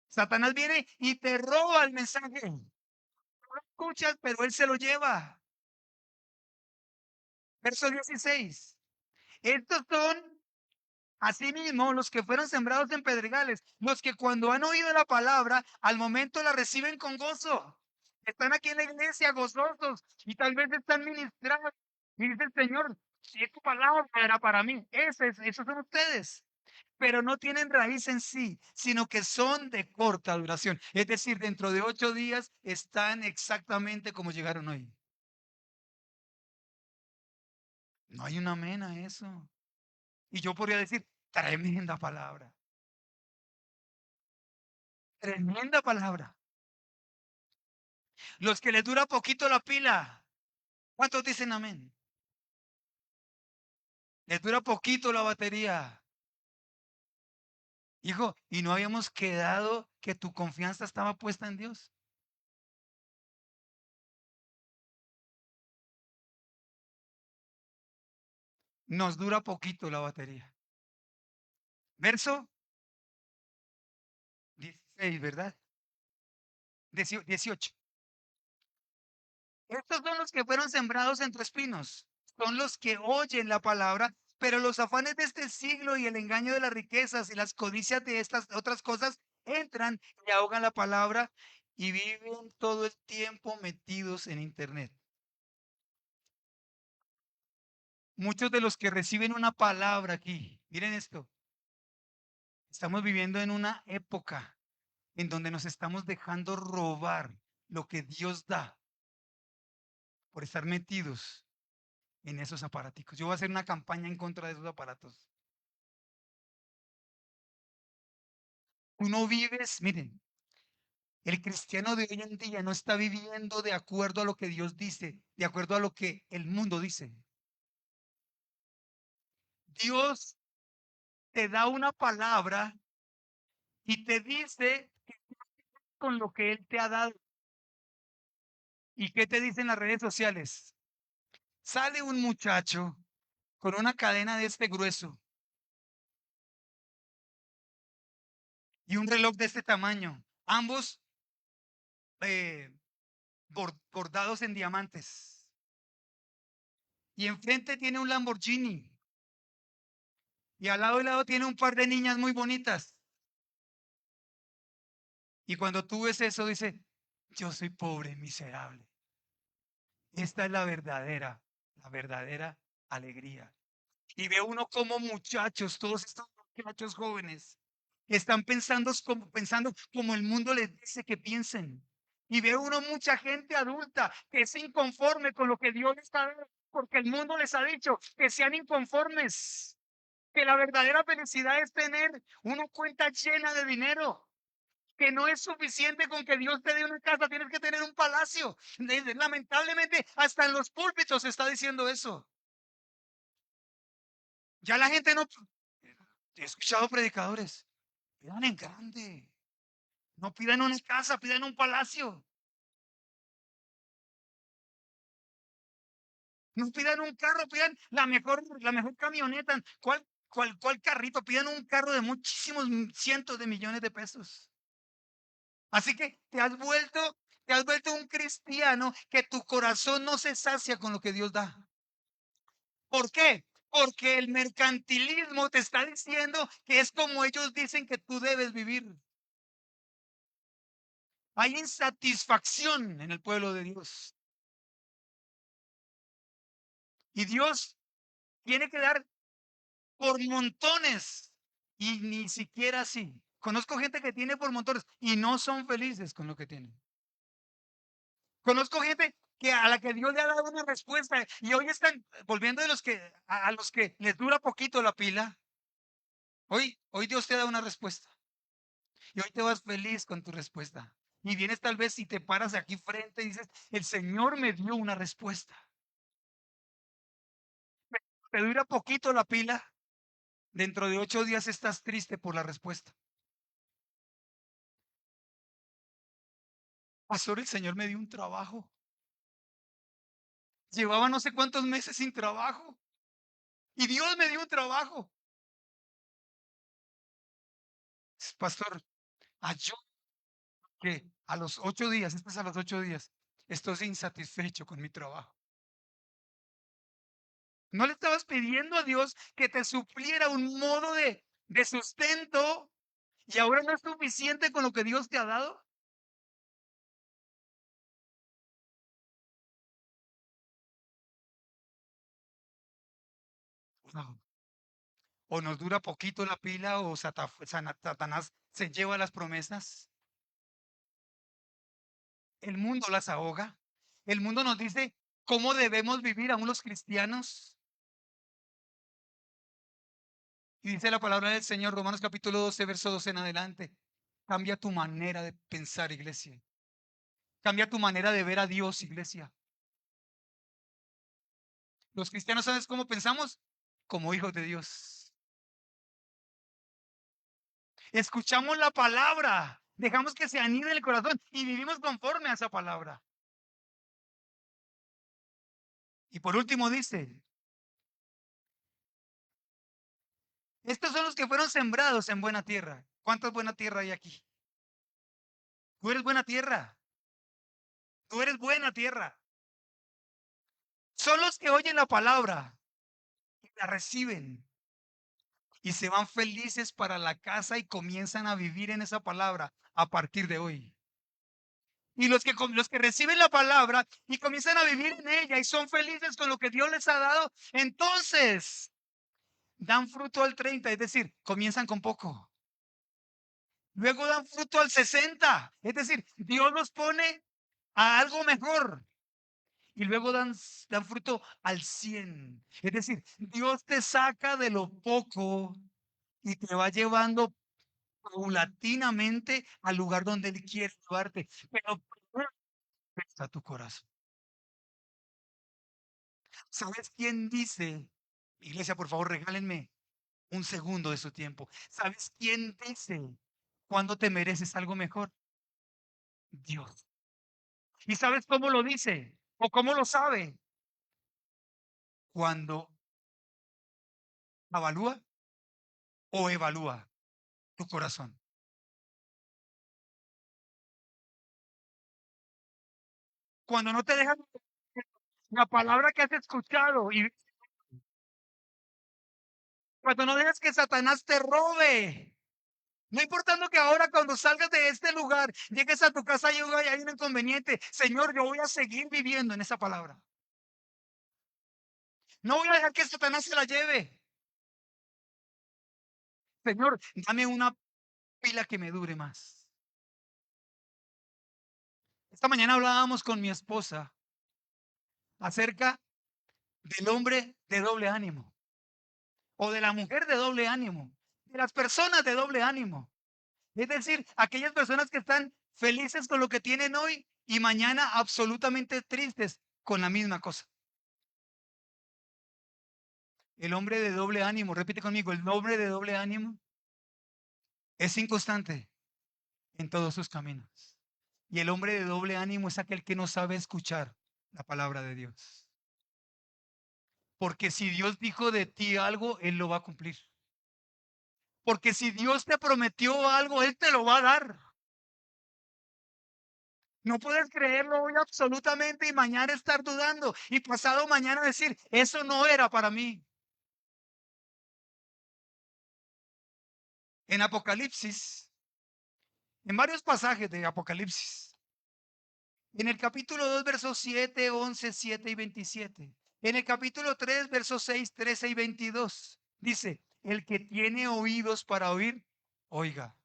Satanás viene y te roba el mensaje. Tú lo escuchas, pero él se lo lleva. Verso 16. Estos son asimismo los que fueron sembrados en pedregales, los que cuando han oído la palabra, al momento la reciben con gozo. Están aquí en la iglesia gozosos y tal vez están ministrados. Y dice el Señor, si tu palabra era para mí, esos son ustedes. Pero no tienen raíz en sí, sino que son de corta duración. Es decir, dentro de 8 días están exactamente como llegaron hoy. No hay una amén a eso. Y yo podría decir, tremenda palabra, tremenda palabra. Los que les dura poquito la pila, ¿cuántos dicen amén? Les dura poquito la batería. Hijo, y no habíamos quedado que tu confianza estaba puesta en Dios. Nos dura poquito la batería. Verso 16, ¿verdad? 18. Estos son los que fueron sembrados entre espinos. Son los que oyen la palabra, pero los afanes de este siglo y el engaño de las riquezas y las codicias de estas otras cosas entran y ahogan la palabra y viven todo el tiempo metidos en internet. Muchos de los que reciben una palabra aquí, miren esto, estamos viviendo en una época en donde nos estamos dejando robar lo que Dios da por estar metidos en esos aparaticos. Yo voy a hacer una campaña en contra de esos aparatos. Tú no vives, miren, El cristiano de hoy en día no está viviendo de acuerdo a lo que Dios dice, de acuerdo a lo que el mundo dice. Dios te da una palabra y te dice con lo que Él te ha dado. ¿Y qué te dicen las redes sociales? Sale un muchacho con una cadena de este grueso y un reloj de este tamaño, ambos eh, bordados en diamantes. Y enfrente tiene un Lamborghini y al lado y lado tiene un par de niñas muy bonitas. Y cuando tú ves eso, dice, yo soy pobre, miserable. Esta es la verdadera alegría. Y ve uno como muchachos, todos estos muchachos jóvenes, están pensando como el mundo les dice que piensen. Y ve uno mucha gente adulta que es inconforme con lo que Dios les ha dado, porque el mundo les ha dicho que sean inconformes, que la verdadera felicidad es tener una cuenta llena de dinero, que no es suficiente con que Dios te dé una casa, tienes que tener un palacio. Lamentablemente, hasta en los púlpitos se está diciendo eso. Ya la gente no. He escuchado predicadores, pidan en grande, no pidan una casa, pidan un palacio, no pidan un carro, pidan la mejor camioneta, ¿cuál carrito? Pidan un carro de muchísimos cientos de millones de pesos. Así que te has vuelto un cristiano que tu corazón no se sacia con lo que Dios da. ¿Por qué? Porque el mercantilismo te está diciendo que es como ellos dicen que tú debes vivir. Hay insatisfacción en el pueblo de Dios. Y Dios tiene que dar por montones. Y ni siquiera así. Conozco gente que tiene por montones y no son felices con lo que tienen. Conozco gente que a la que Dios le ha dado una respuesta y hoy están volviendo de a los que les dura poquito la pila. Hoy Dios te da una respuesta y hoy te vas feliz con tu respuesta. Y vienes tal vez y te paras aquí frente y dices, el Señor me dio una respuesta. Te dura poquito la pila. Dentro de 8 días estás triste por la respuesta. Pastor, el Señor me dio un trabajo. Llevaba no sé cuántos meses sin trabajo. Y Dios me dio un trabajo. Pastor, yo que a los 8 días, después a los 8 días, estoy insatisfecho con mi trabajo. ¿No le estabas pidiendo a Dios que te supliera un modo de sustento y ahora no es suficiente con lo que Dios te ha dado? No. O nos dura poquito la pila o Satanás se lleva las promesas. El mundo las ahoga. El mundo nos dice cómo debemos vivir aún los cristianos. Y dice la palabra del Señor, Romanos capítulo 12, verso 12 en adelante. Cambia tu manera de pensar, iglesia. Cambia tu manera de ver a Dios, iglesia. Los cristianos, ¿sabes cómo pensamos? Como hijos de Dios. Escuchamos la palabra, dejamos que se anide en el corazón y vivimos conforme a esa palabra. Y por último dice, estos son los que fueron sembrados en buena tierra. ¿Cuánta buena tierra hay aquí? Tú eres buena tierra. Tú eres buena tierra. Son los que oyen la palabra y la reciben y se van felices para la casa y comienzan a vivir en esa palabra a partir de hoy. Y los que reciben la palabra y comienzan a vivir en ella y son felices con lo que Dios les ha dado, entonces dan fruto al 30, es decir, comienzan con poco. Luego dan fruto al 60, es decir, Dios los pone a algo mejor. Y luego dan fruto al 100. Es decir, Dios te saca de lo poco y te va llevando paulatinamente al lugar donde Él quiere llevarte. Pero primero está tu corazón. ¿Sabes quién dice? Iglesia, por favor, regálenme un segundo de su tiempo. ¿Sabes quién dice cuando te mereces algo mejor? Dios. ¿Y sabes cómo lo dice? ¿O cómo lo sabe? Cuando avalúa o evalúa tu corazón. Cuando no te dejan la palabra que has escuchado y cuando no dejas que Satanás te robe. No importando que ahora cuando salgas de este lugar, llegues a tu casa y hay un inconveniente. Señor, yo voy a seguir viviendo en esa palabra. No voy a dejar que Satanás se la lleve. Señor, dame una pila que me dure más. Esta mañana hablábamos con mi esposa acerca del hombre de doble ánimo o de la mujer de doble ánimo, de las personas de doble ánimo. Es decir, aquellas personas que están felices con lo que tienen hoy y mañana absolutamente tristes con la misma cosa. El hombre de doble ánimo, repite conmigo, el hombre de doble ánimo es inconstante en todos sus caminos. Y el hombre de doble ánimo es aquel que no sabe escuchar la palabra de Dios. Porque si Dios dijo de ti algo, Él lo va a cumplir. Porque si Dios te prometió algo, Él te lo va a dar. No puedes creerlo hoy absolutamente y mañana estar dudando y pasado mañana decir, eso no era para mí. En Apocalipsis, en varios pasajes de Apocalipsis, en el capítulo 2 versos 7 11 7 y 27, en el capítulo 3 versos 6 13 y 22, dice, el que tiene oídos para oír, oiga.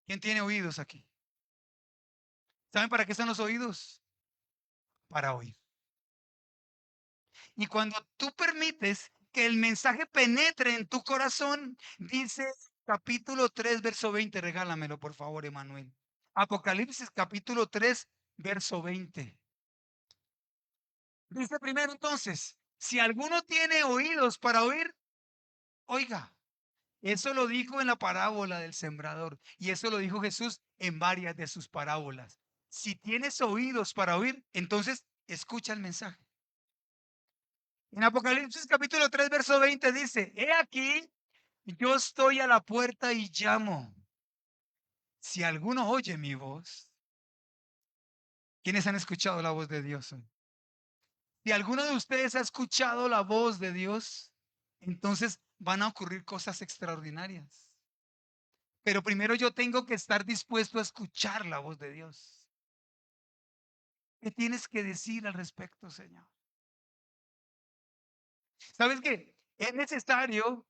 ¿Quién tiene oídos aquí? ¿Saben para qué están los oídos? Para oír. Y cuando tú permites que el mensaje penetre en tu corazón, dice capítulo 3 verso 20, regálamelo por favor, Emanuel. Apocalipsis capítulo 3 verso 20. Dice primero entonces, si alguno tiene oídos para oír, oiga. Eso lo dijo en la parábola del sembrador y eso lo dijo Jesús en varias de sus parábolas. Si tienes oídos para oír, entonces escucha el mensaje. En Apocalipsis capítulo 3 verso 20 dice, he aquí, yo estoy a la puerta y llamo. Si alguno oye mi voz, ¿quiénes han escuchado la voz de Dios hoy? Si alguno de ustedes ha escuchado la voz de Dios, entonces van a ocurrir cosas extraordinarias. Pero primero yo tengo que estar dispuesto a escuchar la voz de Dios. ¿Qué tienes que decir al respecto, Señor? ¿Sabes qué? Es necesario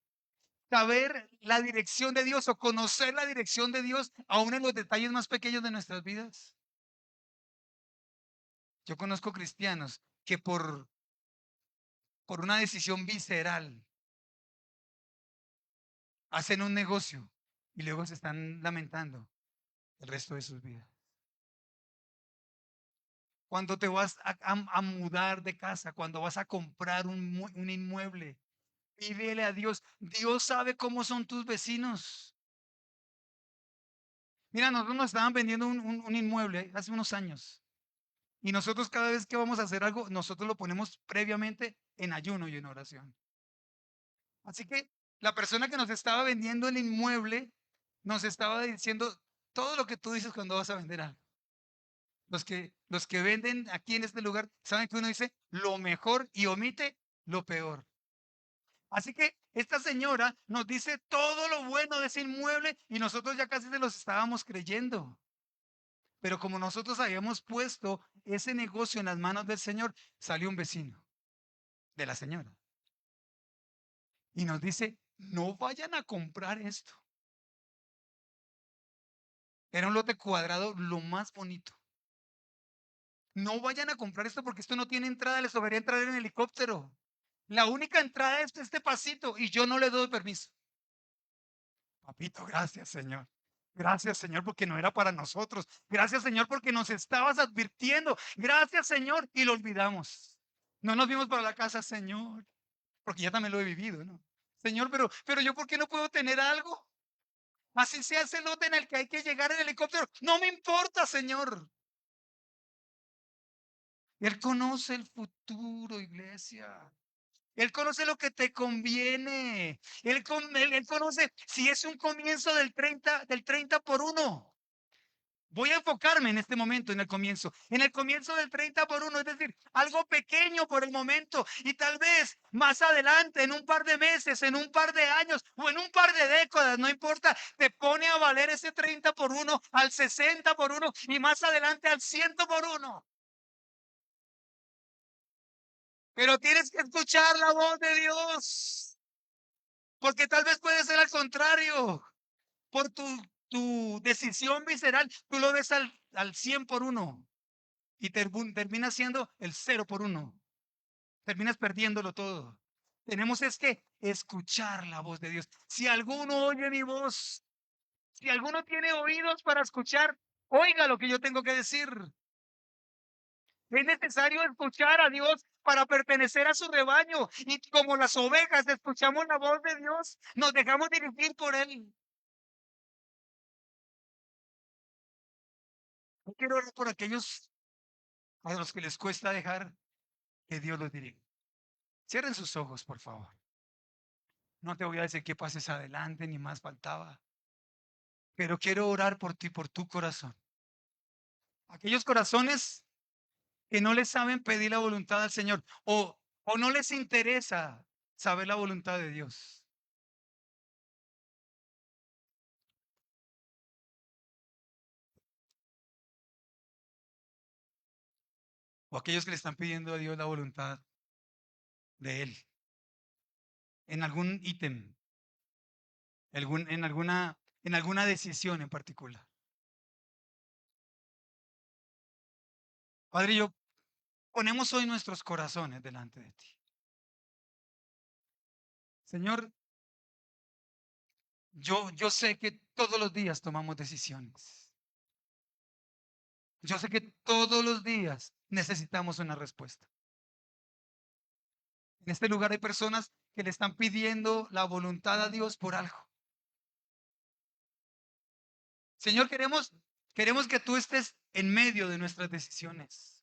saber la dirección de Dios o conocer la dirección de Dios aún en los detalles más pequeños de nuestras vidas. Yo conozco cristianos que por una decisión visceral hacen un negocio y luego se están lamentando el resto de sus vidas. Cuando te vas a mudar de casa, cuando vas a comprar un inmueble, pídele a Dios. Dios sabe cómo son tus vecinos. Mira, nosotros nos estaban vendiendo un inmueble hace unos años. Y nosotros cada vez que vamos a hacer algo, nosotros lo ponemos previamente en ayuno y en oración. Así que la persona que nos estaba vendiendo el inmueble nos estaba diciendo todo lo que tú dices cuando vas a vender algo. Los que venden aquí en este lugar saben que uno dice lo mejor y omite lo peor. Así que esta señora nos dice todo lo bueno de ese inmueble y nosotros ya casi se los estábamos creyendo. Pero como nosotros habíamos puesto ese negocio en las manos del Señor, salió un vecino de la señora y nos dice, no vayan a comprar esto. Era un lote cuadrado lo más bonito. No vayan a comprar esto porque esto no tiene entrada, les debería entrar en helicóptero. La única entrada es este pasito y yo no le doy permiso. Papito, gracias, Señor. Gracias, Señor, porque no era para nosotros. Gracias, Señor, porque nos estabas advirtiendo. Gracias, Señor, y lo olvidamos. No nos vimos para la casa, Señor, porque ya también lo he vivido, ¿no? Señor, pero yo, ¿por qué no puedo tener algo? Así sea ese lote en el que hay que llegar en helicóptero. No me importa, Señor. Él conoce el futuro, iglesia. Él conoce lo que te conviene. Él conoce si es un comienzo del treinta por uno. Voy a enfocarme en este momento, en el comienzo del 30 por uno, es decir, algo pequeño por el momento y tal vez más adelante, en un par de meses, en un par de años o en un par de décadas, no importa, te pone a valer ese 30 por uno al 60 por uno y más adelante al 100 por uno. Pero tienes que escuchar la voz de Dios, porque tal vez puede ser al contrario. Por tu decisión visceral, tú lo ves al 100 por uno y termina siendo el 0 por uno. Terminas perdiéndolo todo. Tenemos es que escuchar la voz de Dios. Si alguno oye mi voz, si alguno tiene oídos para escuchar, oiga lo que yo tengo que decir. Es necesario escuchar a Dios para pertenecer a su rebaño. Y como las ovejas escuchamos la voz de Dios, nos dejamos dirigir por Él. Yo quiero orar por aquellos a los que les cuesta dejar que Dios los dirija. Cierren sus ojos, por favor. No te voy a decir que pases adelante, ni más faltaba. Pero quiero orar por ti, por tu corazón. Aquellos corazones que no les saben pedir la voluntad al Señor o no les interesa saber la voluntad de Dios. O aquellos que le están pidiendo a Dios la voluntad de Él en algún ítem, en alguna decisión en particular. Padre, yo ponemos hoy nuestros corazones delante de ti. Señor, yo sé que todos los días tomamos decisiones. Yo sé que todos los días necesitamos una respuesta. En este lugar hay personas que le están pidiendo la voluntad a Dios por algo. Señor, queremos que tú estés en medio de nuestras decisiones.